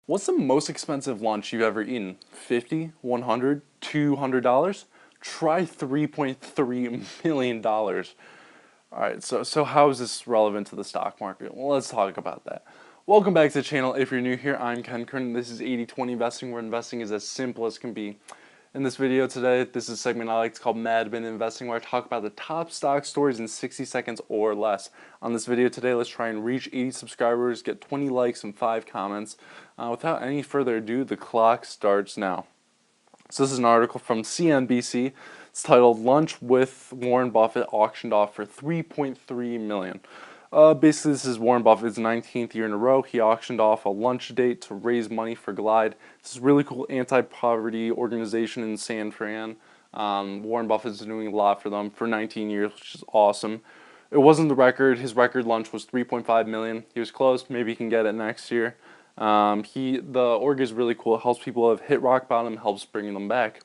What's the most expensive lunch you've ever eaten? $50, $100, $200? Try $3.3 million. Alright, so how is this relevant to the stock market? Well, let's talk about that. Welcome back to the channel. If you're new here, I'm Ken Kernen. This is 80/20 investing, where investing is as simple as can be. In this video today, this is a segment I like to call Mad Bin Investing, where I talk about the top stock stories in 60 seconds or less. On this video today, let's try and reach 80 subscribers, get 20 likes and 5 comments. Without any further ado, the clock starts now. So this is an article from CNBC. It's titled "Lunch with Warren Buffett Auctioned Off for $3.3 million." Basically, this is Warren Buffett's 19th year in a row. He auctioned off a lunch date to raise money for Glide. This is a really cool anti-poverty organization in San Fran. Warren Buffett's doing a lot for them for 19 years, which is awesome. It wasn't the record. His record lunch was $3.5 million. He was close. Maybe he can get it next year. The org is really cool. It helps people who have hit rock bottom, helps bring them back.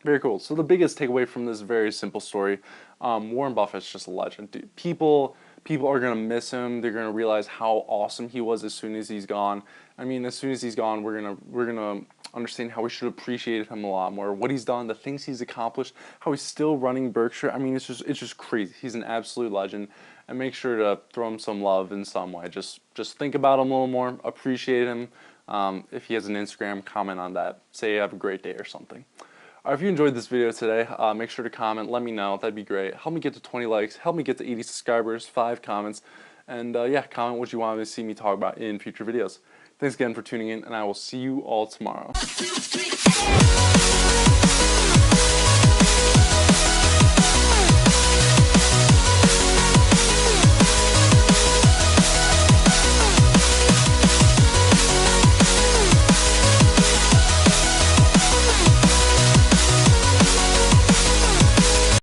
Very cool. So the biggest takeaway from this very simple story, Warren Buffett's just a legend. Dude, people are gonna miss him. They're gonna realize how awesome he was as soon as he's gone. I mean, as soon as he's gone, we're gonna understand how we should appreciate him a lot more. What he's done, the things he's accomplished, how he's still running Berkshire. I mean, it's just crazy. He's an absolute legend. And make sure to throw him some love in some way. Just think about him a little more. Appreciate him. If he has an Instagram, comment on that. Say you have a great day or something. If you enjoyed this video today, make sure to comment. Let me know. That'd be great. Help me get to 20 likes. Help me get to 80 subscribers, 5 comments. And yeah, comment what you want to see me talk about in future videos. Thanks again for tuning in, and I will see you all tomorrow.